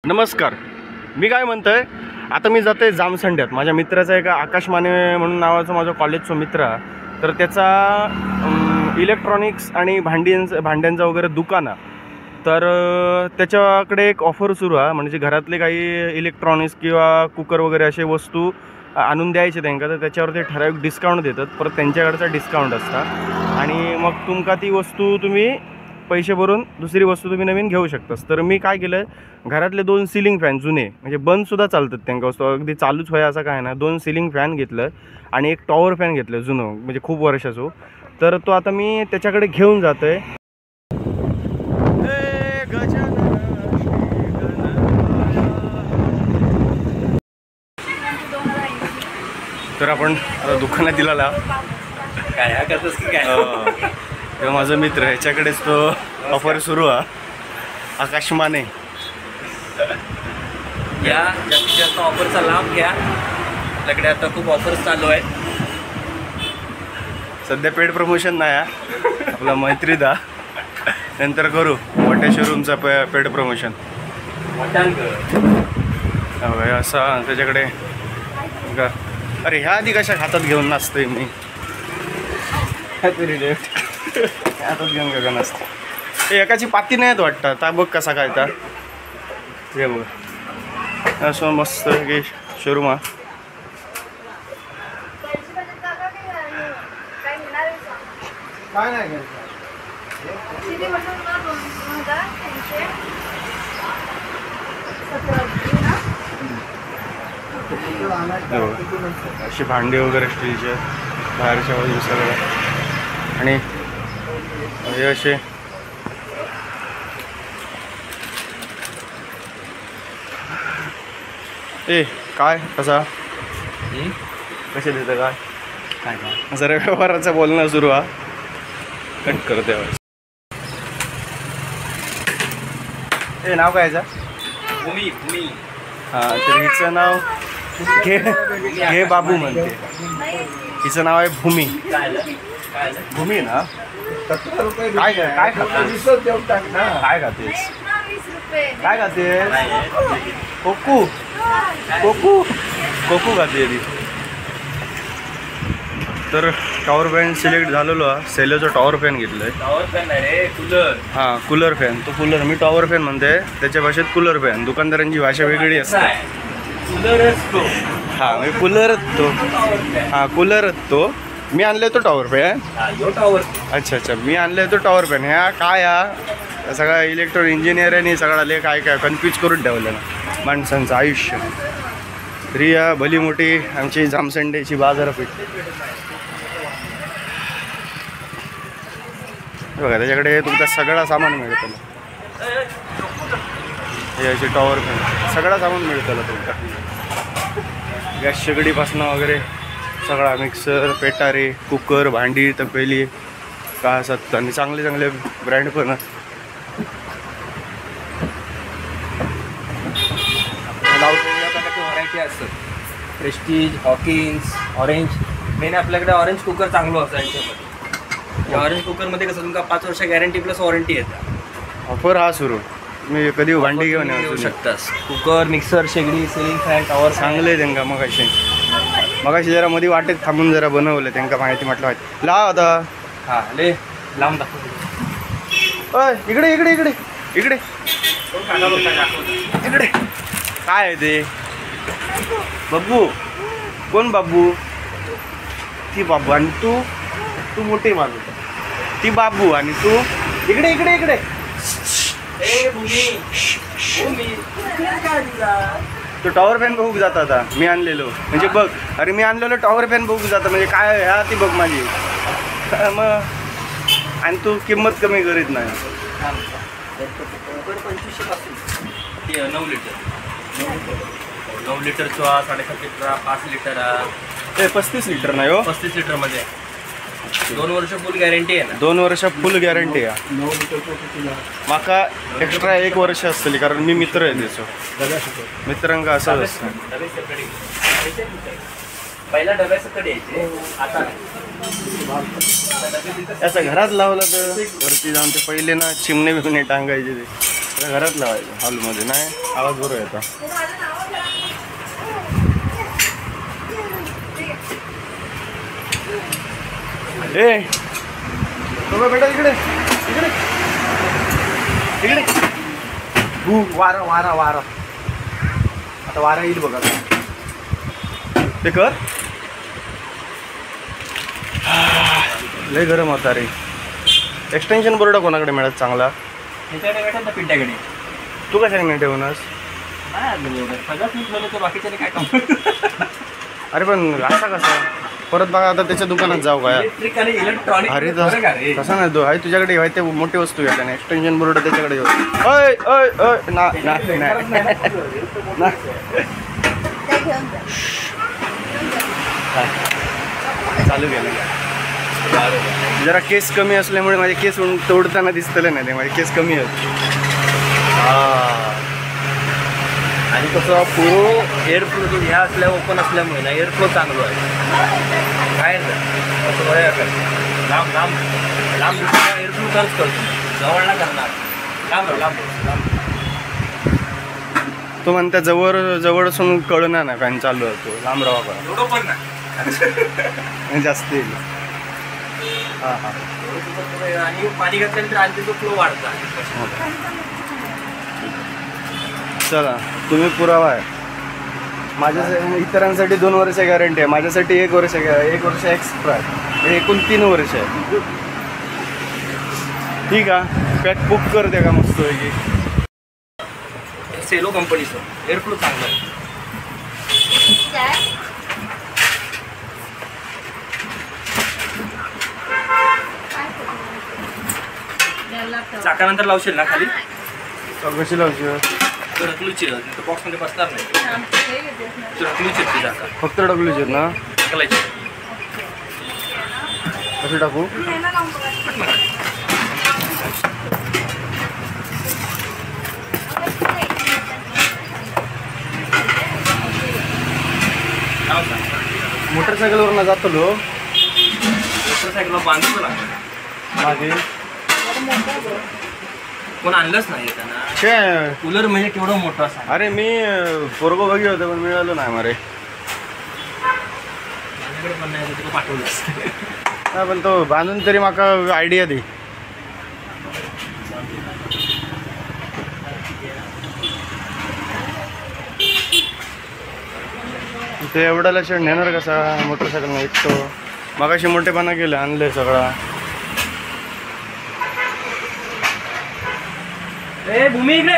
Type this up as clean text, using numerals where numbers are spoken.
नमस्कार. मी काय म्हणतोय, आता मी जातोय जामसंड्यात. माझ्या मित्राचा एक आकाश माने म्हणून नावाचा माझा कॉलेजचा मित्र, तर त्याचा इलेक्ट्रॉनिक्स आणि भांड्यांचं वगैरे दुकान आहे. तर त्याच्याकडे एक ऑफर सुरू आहे, म्हणजे घरातले काही इलेक्ट्रॉनिक्स किंवा कुकर वगैरे असे वस्तू आणून द्यायचे त्यांना, तर त्याच्यावर ते ठराविक डिस्काउंट देतात. परत त्यांच्याकडचा डिस्काउंट असता आणि मग तुमका ती वस्तू तुम्ही पैसे भरून दुसरी वस्तू तुम्ही नवीन घेऊ शकतास. तर मी काय केलं, घरातले 2 सिलिंग फॅन जुने, म्हणजे बंदसुद्धा चालतात त्यांना वस्तू, अगदी चालूच व्हाय असं काय ना, 2 सिलिंग फॅन घेतलं आणि एक टॉवर फॅन घेतलं जुनं, म्हणजे खूप वर्षाचं. तर तो आता मी त्याच्याकडे घेऊन जातोय. तर आपण आता दुकानात दिला काय करतोस की काय? तेव्हा माझा मित्र ह्याच्याकडेच तो ऑफर सुरू आहे, आकाश माने. या जास्तीत जास्त ऑफरचा लाभ घ्या. आपल्याकडे आता खूप ऑफर्स चालू आहेत. सध्या पेड प्रमोशन नाही आहे, आपला मैत्रीदा नंतर करू मोठ्या शोरूमचा पेड प्रमोशन. असा त्याच्याकडे का, अरे ह्या आधी कशा हातात घेऊन नसतोय मी, तरी हातात घेऊन का नसतं. ते एकाची पाती नाहीत वाटतं. आता बघ कसा काय तर हे बघ, असं मस्त की शोरूम आहे. काय नाही अशी भांडी वगैरे स्टीलचे बाहेरच्या बाजू सगळं, आणि हे असे काय कसा कसे देतं काय काय जरा व्यवहाराचं बोलणं सुरू आहे. कट करते हे नाव काय याचं? भूमी. हां, तर हिचं नाव घे बाबू म्हणते. हिचं नाव आहे भूमी. भूमी ना. काय काय खातेस? काय खातेस? काय खातेस? कोकू कोकू कोकू खाते ती. तर टॉवर फॅन सिलेक्ट झालेलो आहे. सेलोचं टॉवर फॅन घेतलं आहे. टॉवर फॅन आहे कूलर. हां, कूलर फॅन. तो कूलर, मी टॉवर फॅन म्हणते, त्याच्या भाषेत कूलर फॅन. दुकानदारांची भाषा वेगळी असते. कूलरच तो. हां, म्हणजे कूलरच तो. हां, कूलरच तो. मी आणलं तो टॉवर फॅन. टॉवर. अच्छा, मी आणलं तो टॉवर फॅन. ह्या काय हा सगळा इलेक्ट्रॉनिक इंजिनिअरने सगळा काय कन्फ्यूज करून ठेवलं ना माणसांचं आयुष्य. तरी या भली मोठी आमची जामसंडेची बाजारपेठ बघा. त्याच्याकडे तुमचा सगळा सामान मिळतं. हे असे टॉवर फॅन सगळा सामान मिळतं तुमचा. गॅस शेगडीपासून वगैरे सगळा, मिक्सर, पेटारे, कुकर, भांडी, तपेली का असतात, आणि चांगले चांगले ब्रँड पण व्हरायटी असतात. Prestige, Hawkins, orange. मेन आपल्याकडे ऑरेंज कुकर चांगलं असतं. याच्यामध्ये ऑरेंज कुकरमध्ये कसं तुमका 5 वर्ष गॅरंटी प्लस वॉरंटी येतात. ऑफर हा सुरू. मी कधी भांडी घेऊन येऊ शकतास. कुकर, मिक्सर, शेगडी, सिलिंग फॅन, टॉवर चांगले त्यांना. मगाशी जरा मध्ये वाटेत थांबून जरा बनवलं, त्यांना माहिती म्हटलं माहिती लाव आता. हां, ले लांब दाखव. इकडे इकडे इकडे इकडे इकडे. काय आहे ते? बाबू. कोण बाबू? ती बाबू. आणि तू मोठी माणूस. ती बाबू आणि तू इकडे इकडे इकडे. तो टॉवर फॅन बघू जात आता मी आणलेलो, म्हणजे बघ. अरे मी आणलेलो टॉवर फॅन बघू जातं, म्हणजे काय ह्या ती बघ माझी. मग आणि तू किंमत कमी करीत नाही. 2500 पासून 9 लिटर. 9 लिटरचा 7.5 लिटर, 5 लिटर. ते 35 लिटर नाही हो, 35 लिटरमध्ये 2 वर्ष फुल गॅरंटी आहे ना. 2 वर्ष फुल गॅरंटी आहे. माका एक्स्ट्रा 1 वर्ष असतली, कारण मी मित्र आहे त्याचं. मित्रांका असंच असतं. पहिला डब्यासकट यायचे, आता त्याचा घरात लावला तर वरती जाऊन ते पहिले ना चिमणे बिमणे टांगायचे ते. घरात लावायचं हॉलमध्ये नाही आवाज बरोबर येतो. ए बघा बेटा इकडे इकडे इकडे वारा वारा वारा आता वारा येईल बघा ते कर. लय गरम होता रे. एक्सटेन्शन बोर्ड कोणाकडे मिळत चांगला? त्याच्याकडे भेटत ना पिंट्याकडे. तू कशाने नाही ठेवूनस? सगळ्यात मी ठेवलं तर बाकीच्याने काय काम. अरे पण असा कसा परत बघा आता त्याच्या दुकानात जाऊ काय? इलेक्ट्रिक आणि इलेक्ट्रॉनिक अरे रे. तसा नाही तो आहे तुझ्याकडे आहे ते मोठी वस्तू आहे त्याने एक्सटेन्शन बोर्ड त्याच्याकडे घेऊ. अय अय अय ना ना ना चालू केलं. जरा केस कमी असल्यामुळे माझे केस तोडताना दिसतले नाही ते माझे केस कमी आहेत. आणि कसं फ्लो एअरफ्लो जो ह्या असल्या ओपन असल्यामुळे ना एअरफ्लो चांगलो आहे. काय असं बघा कर लांब लांब लांब एअरफ्लो खर्च करतो जवळ ना करणार. लांब राहू लांब लांब. तो म्हणता जवळ जवळ असून कळणार ना फॅन चालू होतो. लांब राहा का एवढं पण ना जास्त येईल. हां हां आणि पाणी घातल्यानंतर आणखी तो फ्लो वाढता. चला तुम्ही पुरावा आहे. माझ्या इतरांसाठी 2 वर्ष गॅरंटी आहे. माझ्यासाठी 1 वर्ष एक्स्ट्रा आहे. एकूण 3 वर्ष आहे. ठीक आहे पॅक बुक कर दे का मस्त पैकी. सेलो कंपनीचं एअरफ्लो चांगलं आहे. चाकानंतर लावशील ना खाली कशी लावशी तर ढकलूची बॉक्समध्ये बसणार नाही. ढकलूची ती चाका फक्त डब्ल्यूचे ना ढकलायची. कशी टाकू? मोटरसायकलवरून जातो लो. मोटरसायकलला बांधतो लागतं मागे कोण आणलंच नाही त्यांना. काय कूलर म्हणजे केवढं मोठं असं. अरे मी पोरगो बघी होतं पण मिळालं नाही मारे. माझ्याकडे पण नाही तुला पाठवलं असतं. हा पण तो बांधून तरी माका आयडिया दे. ते एवढ्याला शेड नेणार कसा मोटरसायकल नाही तो मगाशी मोठेपणा केलं आणलंय सगळा. ए भूमी इकडे